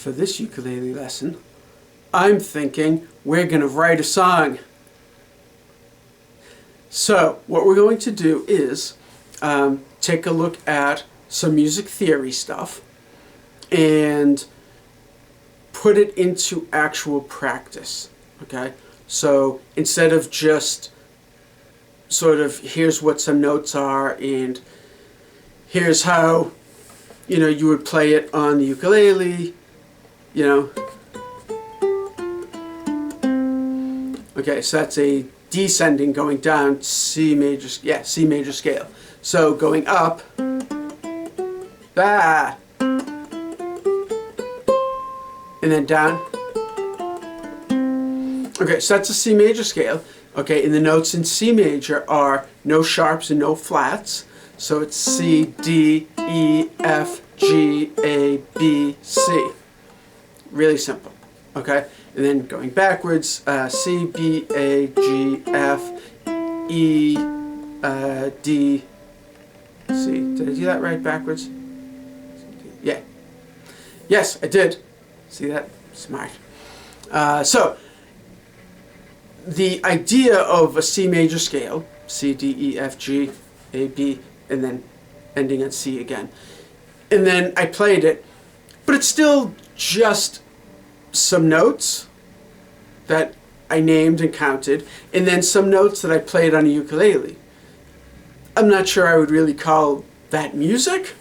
for this ukulele lesson, I'm thinking we're going to write a song. So what we're going to do is take a look at some music theory stuff and put it into actual practice. Okay? So instead of just sort of here's what some notes are and here's how you would play it on the ukulele, Okay, so that's a descending going down C major scale. So going up, and then down. Okay, so that's a C major scale. Okay, and the notes in C major are no sharps and no flats. So it's C, D, E, F, G, A, B, C. Really simple. Okay, and then going backwards, C, B, A, G, F, E, D, C. Did I do that right backwards? Yeah. Yes, I did. See that? Smart. So, the idea of a C major scale, C, D, E, F, G, A, B, and then ending at C again. And then I played it, but it's still just some notes that I named and counted, and then some notes that I played on a ukulele. I'm not sure I would really call that music.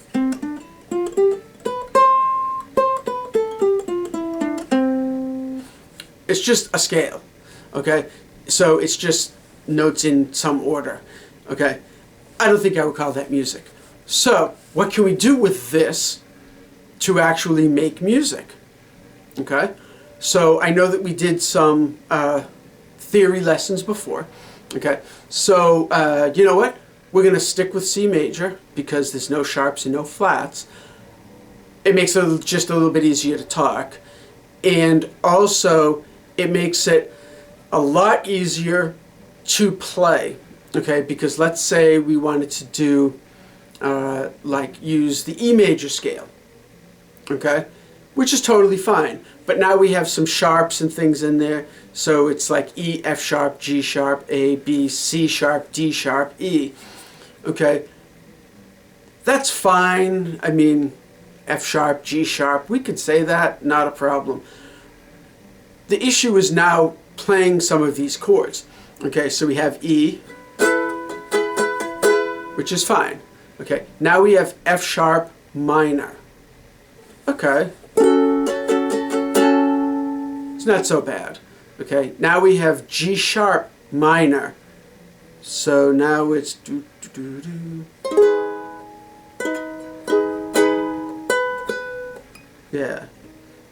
It's just a scale, okay? So it's just notes in some order, okay? I don't think I would call that music. So what can we do with this to actually make music? Okay, so I know that we did some theory lessons before. Okay, so you know what? We're going to stick with C major because there's no sharps and no flats. It makes it just a little bit easier to talk. And also, it makes it a lot easier to play. Okay, because let's say we wanted to do, use the E major scale. Okay, which is totally fine. But now we have some sharps and things in there. So it's like E, F sharp, G sharp, A, B, C sharp, D sharp, E. Okay, that's fine. I mean, F sharp, G sharp, we could say that, not a problem. The issue is now playing some of these chords. Okay, so we have E, which is fine. Okay, now we have F sharp minor. Okay, it's not so bad. Okay, now we have G sharp minor. So now it's do do do do. Yeah,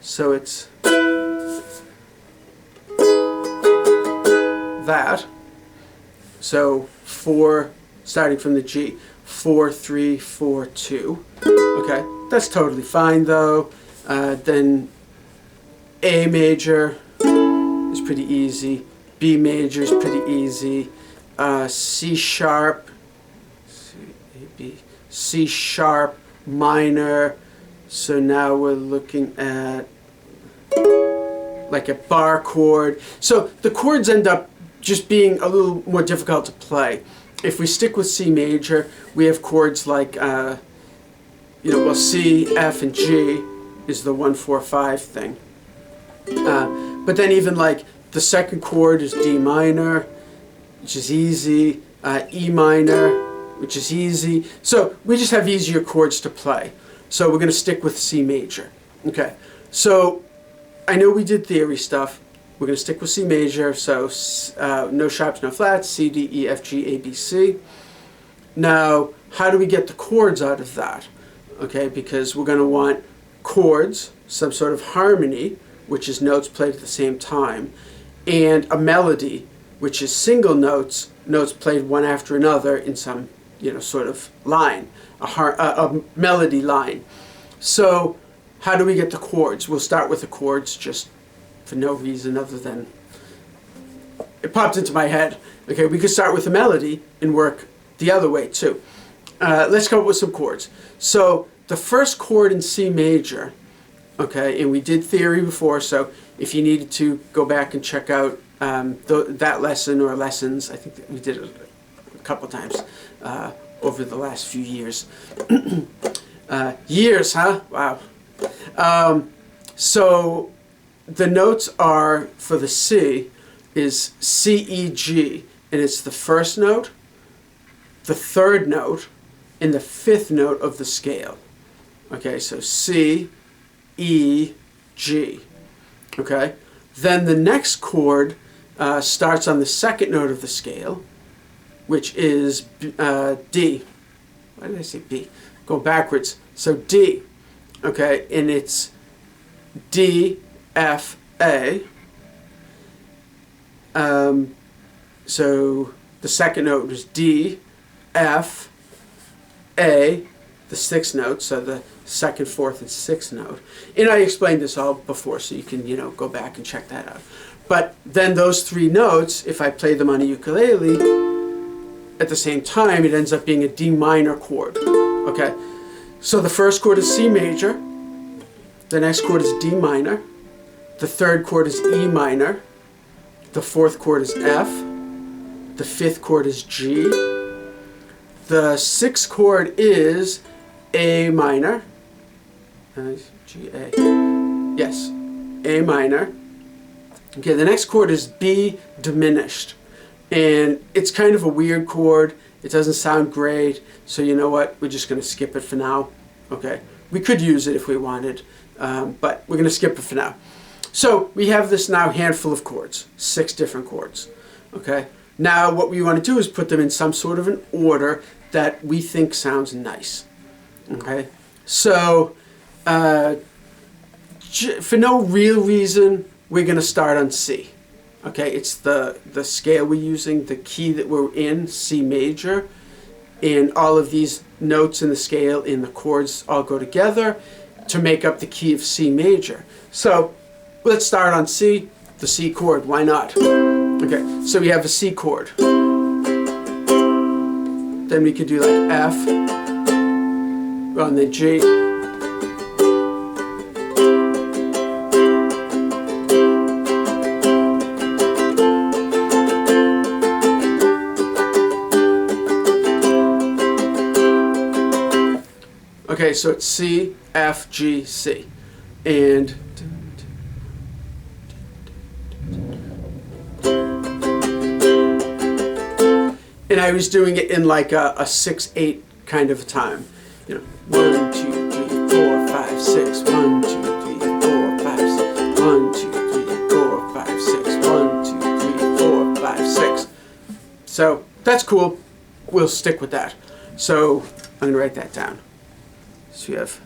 so it's that. So 4, starting from the G, 4, 3, 4, 2. Okay, that's totally fine though. Then A major is pretty easy. B major is pretty easy. C sharp, C sharp minor. So now we're looking at like a bar chord. So the chords end up just being a little more difficult to play. If we stick with C major, we have chords like, C, F, and G is the 1, 4, 5 thing. But then even like the second chord is D minor, which is easy, E minor, which is easy. So we just have easier chords to play. So we're going to stick with C major. Okay, so I know we did theory stuff. We're going to stick with C major, so no sharps, no flats, C, D, E, F, G, A, B, C. Now, how do we get the chords out of that? Okay, because we're going to want chords, some sort of harmony, which is notes played at the same time, and a melody, which is single notes, notes played one after another in some, sort of line, a melody line. So, how do we get the chords? We'll start with the chords just for no reason other than it popped into my head. Okay, we could start with a melody and work the other way too. Let's come up with some chords. So the first chord in C major, Okay, and we did theory before, so if you needed to go back and check out that lesson or lessons, I think that we did it a couple times over the last few years. Years, huh? Wow. So the notes are, for the C, is C, E, G, and it's the first note, the third note, and the fifth note of the scale. Okay, so C, E, G. Okay, then the next chord starts on the second note of the scale, which is D. Why did I say B? Go backwards. So D. Okay, and it's D, F, A. So the second note is D, F, A, the sixth note, so the second, fourth, and sixth note. And I explained this all before, so you can, go back and check that out. But then those three notes, if I play them on a ukulele, at the same time, it ends up being a D minor chord. Okay, so the first chord is C major, the next chord is D minor, the third chord is E minor, the fourth chord is F, the fifth chord is G, the sixth chord is A minor, G, A, yes, A minor. Okay, the next chord is B diminished, and it's kind of a weird chord. It doesn't sound great, so you know what, we're just going to skip it for now. Okay, we could use it if we wanted, but we're going to skip it for now. So we have this now handful of chords, 6 different chords. Okay, now what we want to do is put them in some sort of an order that we think sounds nice. Okay, so for no real reason, we're going to start on C. Okay, it's the scale we're using, the key that we're in, C major, and all of these notes in the scale and the chords all go together to make up the key of C major. So let's start on C, the C chord, why not? Okay, so we have a C chord. Then we could do like F on the G. Okay, so it's C, F, G, C. And I was doing it in like a 6/8 kind of a time. 1, 2, 3, 4, 5, 6. 1, 2, 3, 4, 5, 6. 1, 2, 3, 4, 5, 6. 1, 2, 3, 4, 5, 6. So that's cool. We'll stick with that. So I'm going to write that down. So we have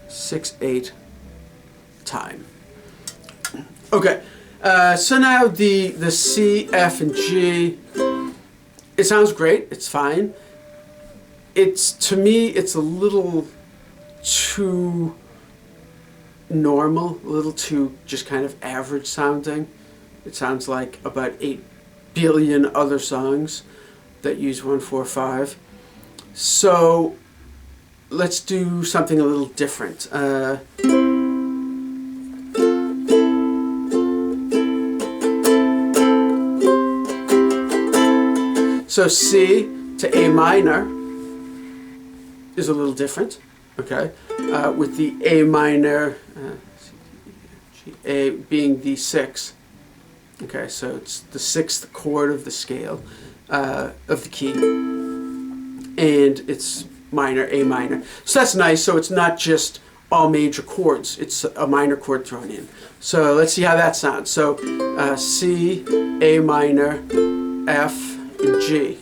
6/8 time. Okay, so now the C, F, and G, it sounds great, it's fine. To me, it's a little too normal, a little too just kind of average sounding. It sounds like about 8 billion other songs that use 1, 4, 5. So let's do something a little different. So C to A minor is a little different, okay? With the A minor, A being the 6. Okay, so it's the 6th chord of the scale, of the key, and it's minor, A minor. So that's nice, so it's not just all major chords, it's a minor chord thrown in. So let's see how that sounds. So C, A minor, F, and G.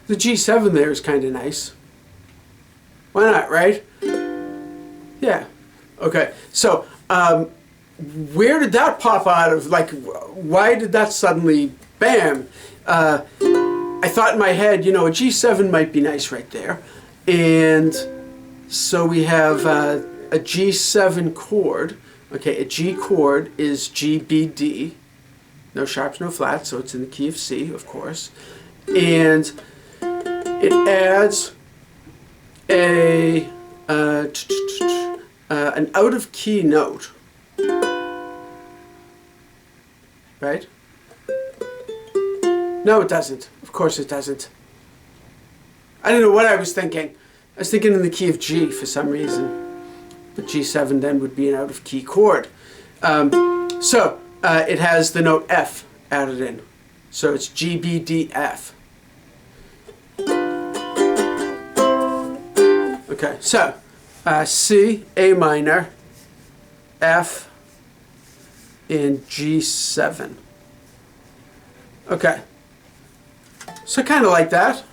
The G7 there is kind of nice. Why not, right? Yeah. Okay. So where did that pop out of? Like, why did that suddenly, bam? I thought in my head, you know, a G7 might be nice right there. And so we have a G7 chord. Okay, a G chord is G, B, D. No sharps, no flats, so it's in the key of C, of course. And it adds an out of key note. Right? No, it doesn't. Of course it doesn't. I don't know what I was thinking. I was thinking in the key of G for some reason. But G7 then would be an out of key chord. It has the note F added in. So it's G, B, D, F. Okay, so C, A minor, F, and G7. Okay, so kind of like that.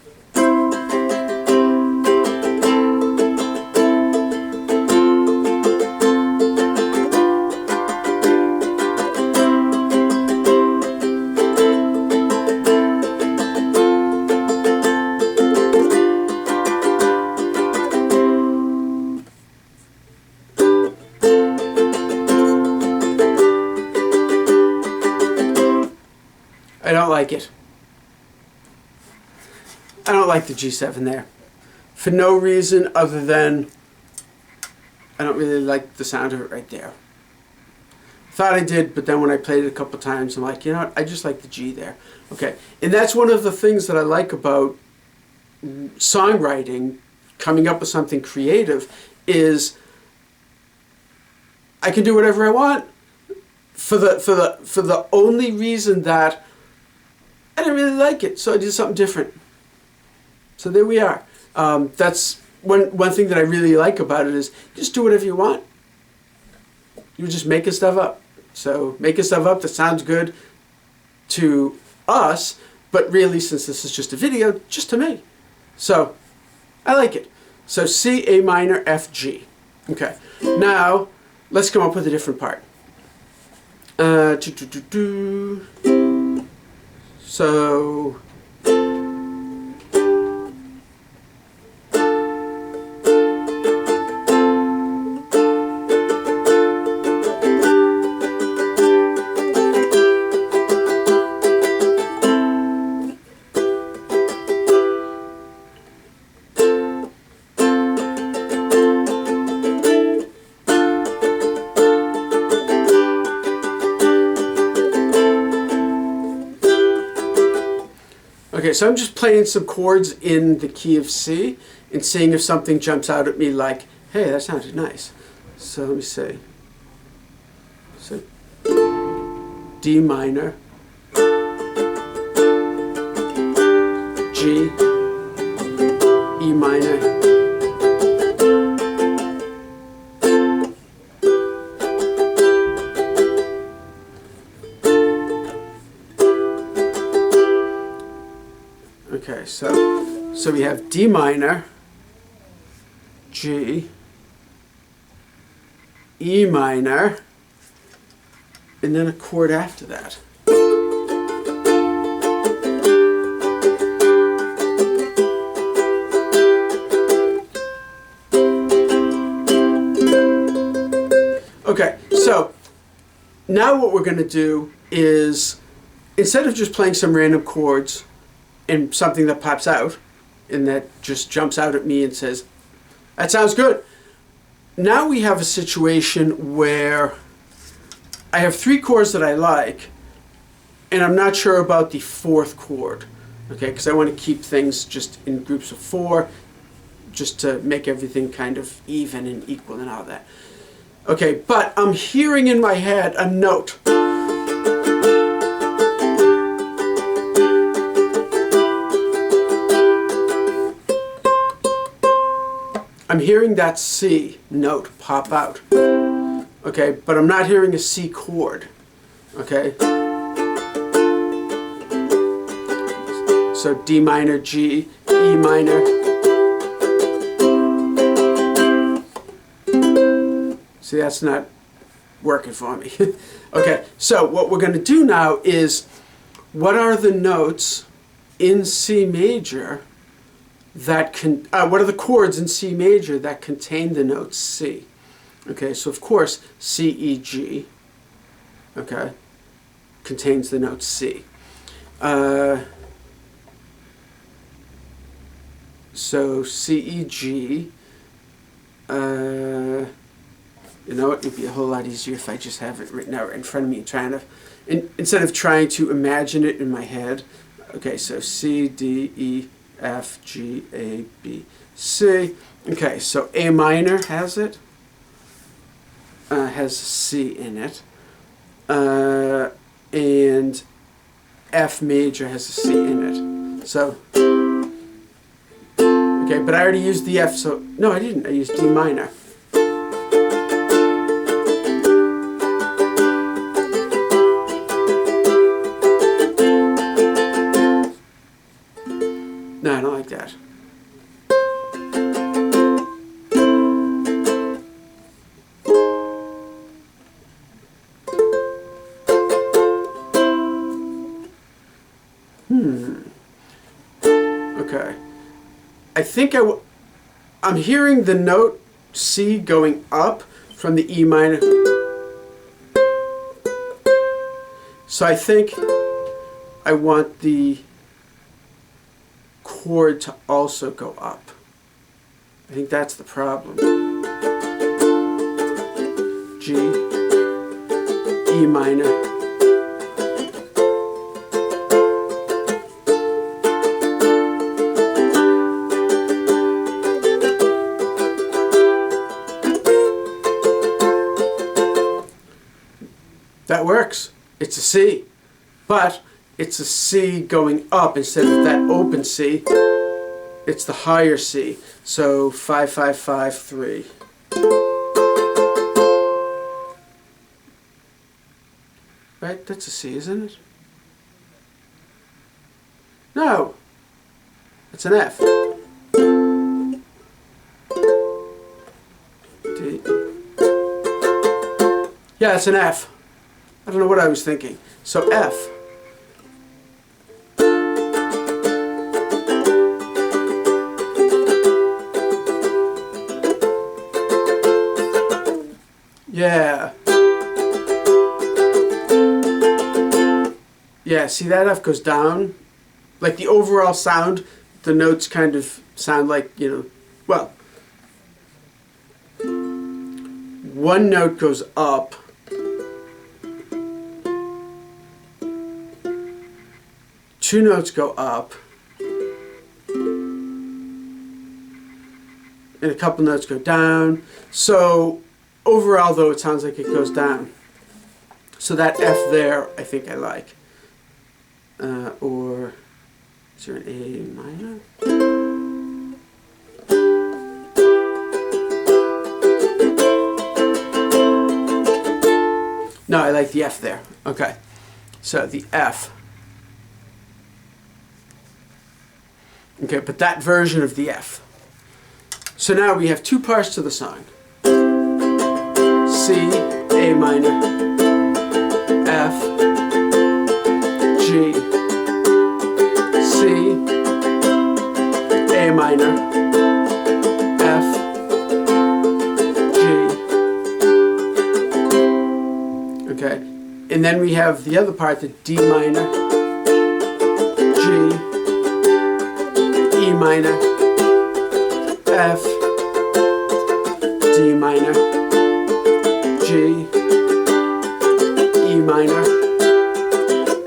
I don't like it. I don't like the G7 there. For no reason other than I don't really like the sound of it right there. Thought I did, but then when I played it a couple times, I'm like, you know what, I just like the G there. Okay, and that's one of the things that I like about songwriting, coming up with something creative, is I can do whatever I want for the only reason that I didn't really like it, so I did something different. So there we are. That's one thing that I really like about it is just do whatever you want. You're just making stuff up. So making stuff up that sounds good to us, but really, since this is just a video, just to me. So I like it. So C, A minor, F, G. Okay. Now let's come up with a different part. So okay, so I'm just playing some chords in the key of C and seeing if something jumps out at me like, hey, that sounded nice. So let me see. So D minor, G, E minor, okay, so we have D minor, G, E minor, and then a chord after that. Okay, so now what we're going to do is, instead of just playing some random chords and something that pops out and that just jumps out at me and says, that sounds good. Now we have a situation where I have 3 chords that I like and I'm not sure about the 4th chord, okay, because I want to keep things just in groups of 4 just to make everything kind of even and equal and all that. Okay, but I'm hearing in my head a note. I'm hearing that C note pop out, okay, but I'm not hearing a C chord, okay? So D minor, G, E minor. See, that's not working for me. Okay, so what we're going to do now is, what are the notes in C major that what are the chords in C major that contain the note C? Okay, so of course C, E, G, okay, contains the note C. So C, E, G, you know, it would be a whole lot easier if I just have it written out in front of me and trying to, instead of trying to imagine it in my head. Okay, so C, D, E, F, G, A, B, C. Okay, so A minor has it, has C in it, and F major has a C in it. So, okay, but I already used the F, so, no I didn't, I used D minor. No, I don't like that. Okay. I think I'm hearing the note C going up from the E minor. So I think I want the chord to also go up. I think that's the problem. G, E minor. That works. It's a C, but it's a C going up instead of that open C. It's the higher C. So 5, 5, 5, 3. Right? That's a C, isn't it? No. It's an F. D. Yeah, it's an F. I don't know what I was thinking. So F. Yeah. Yeah, see that F goes down? Like the overall sound, the notes kind of sound like, you know, well, one note goes up. Two notes go up, and a couple notes go down. So overall, though, it sounds like it goes down. So that F there, I think I like. Or is there an A minor? No, I like the F there. Okay, so the F. Okay, but that version of the F. So now we have two parts to the song. C, A minor, F, G, C, A minor, F, G. Okay, and then we have the other part, the D minor, G, E minor, F, D minor, G, E minor,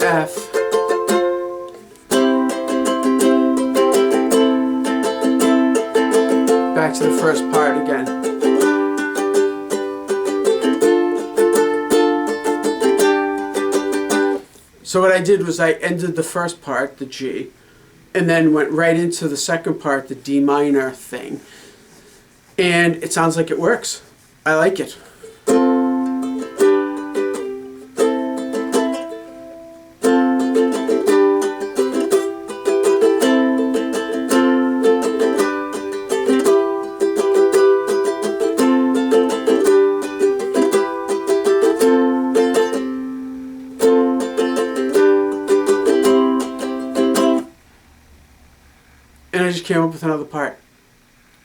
F. Back to the first part again. So what I did was I ended the first part, the G, and then went right into the second part, the D minor thing. And it sounds like it works. I like it. and I just came up with another part.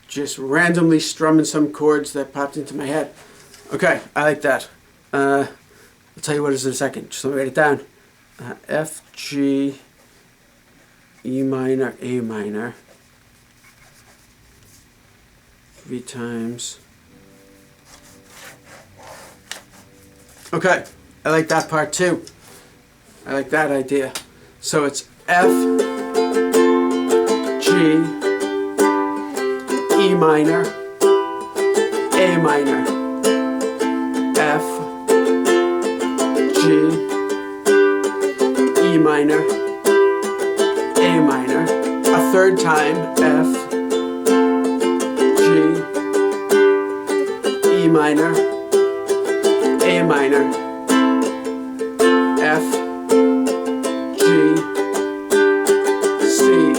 Just randomly strumming some chords that popped into my head. Okay, I like that. I'll tell you what it is in a second. Just let me write it down. F, G, E minor, A minor. 3 times. Okay, I like that part too. I like that idea. So it's F, G, E minor, A minor, F, G, E minor, A minor, a third time, F, G, E minor, A minor, F, G, C.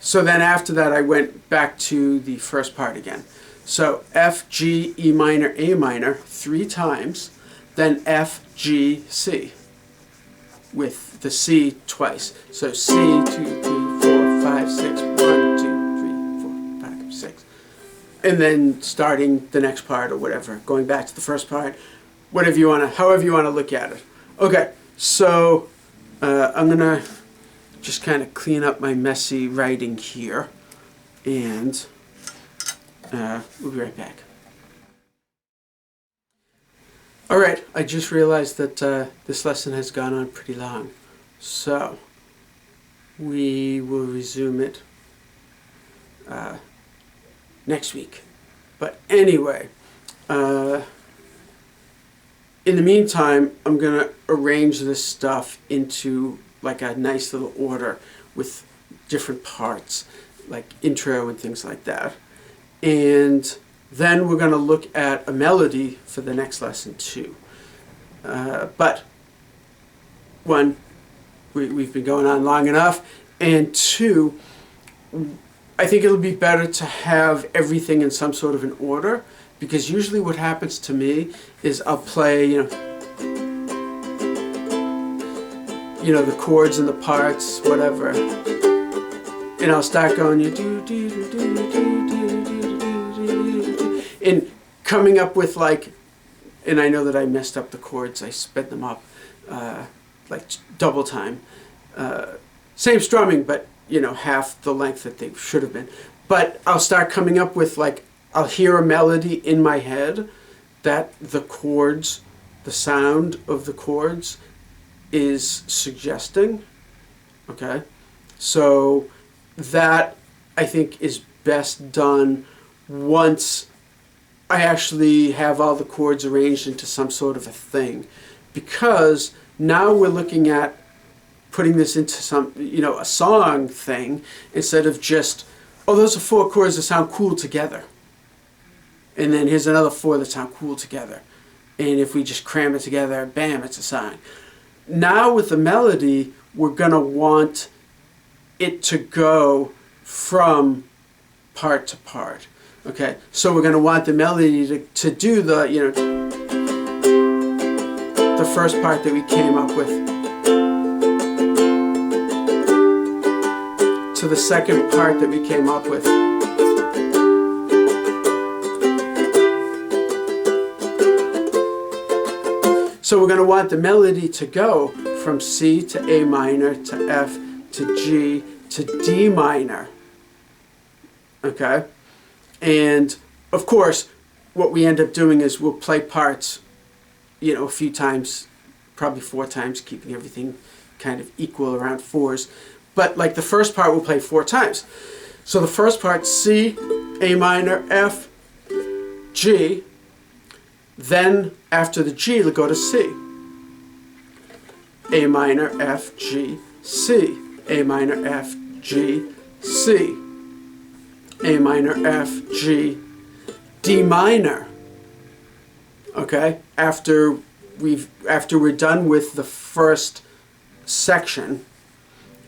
So then after that I went back to the first part again. So F, G, E minor, A minor 3 times, then F, G, C with the C twice. So C, 2, 3, 4, 5, 6, 1, 2, 3, 4, 5, 6. And then starting the next part or whatever, going back to the first part, whatever you want to, however you want to look at it. Okay, so I'm going to just kind of clean up my messy writing here, and we'll be right back. Alright, I just realized that this lesson has gone on pretty long, so we will resume it next week. But anyway, in the meantime, I'm going to arrange this stuff into like a nice little order with different parts, like intro and things like that. And then we're going to look at a melody for the next lesson too. But one, we've been going on long enough, and two, I think it'll be better to have everything in some sort of an order, because usually what happens to me is I'll play, you know, the chords and the parts, whatever, and I'll start going, and coming up with like, and I know that I messed up the chords, I sped them up like double time. Same strumming, but you know, half the length that they should have been. But I'll start coming up with like, I'll hear a melody in my head that the chords, the sound of the chords is suggesting. Okay, so that I think is best done once I actually have all the chords arranged into some sort of a thing, because now we're looking at putting this into some, you know, a song thing, instead of just, oh, those are 4 chords that sound cool together, and then here's another 4 that sound cool together, and if we just cram it together, bam, it's a song. Now with the melody, we're going to want it to go from part to part. Okay, so we're going to want the melody to do the, you know, the first part that we came up with, to the second part that we came up with, so we're going to want the melody to go from C to A minor to F to G to D minor. Okay? And of course, what we end up doing is we'll play parts, you know, a few times, probably 4 times, keeping everything kind of equal around 4s. But like the first part we'll play 4 times. So the first part, C, A minor, F, G. Then after the G, we'll go to C. A minor, F, G, C. A minor, F, G, C. A minor, F, G, D minor. Okay? After we're done with the first section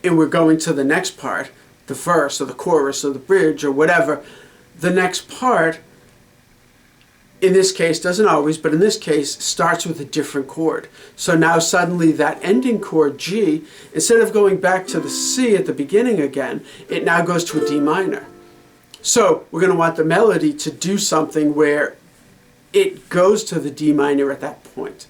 and we're going to the next part, the verse or the chorus or the bridge or whatever, the next part in this case, doesn't always, but in this case, starts with a different chord. So now suddenly that ending chord, G, instead of going back to the C at the beginning again, it now goes to a D minor. So we're going to want the melody to do something where it goes to the D minor at that point.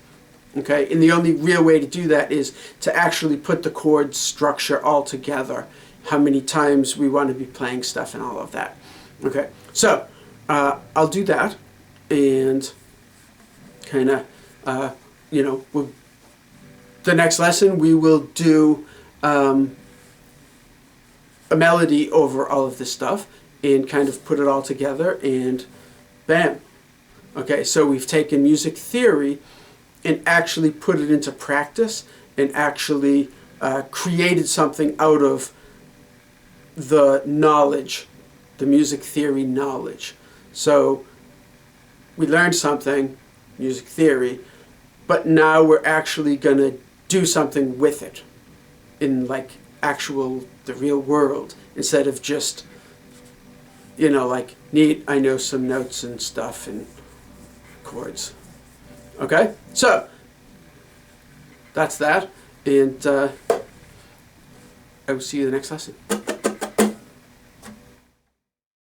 Okay, and the only real way to do that is to actually put the chord structure all together, how many times we want to be playing stuff and all of that. Okay, so I'll do that, and kind of, the next lesson we will do a melody over all of this stuff and kind of put it all together, and bam. Okay, so we've taken music theory and actually put it into practice and actually created something out of the knowledge, the music theory knowledge. So we learned something, music theory, but now we're actually going to do something with it in like the real world, instead of just, like, neat, I know some notes and stuff and chords. Okay, so that's that, and I will see you in the next lesson.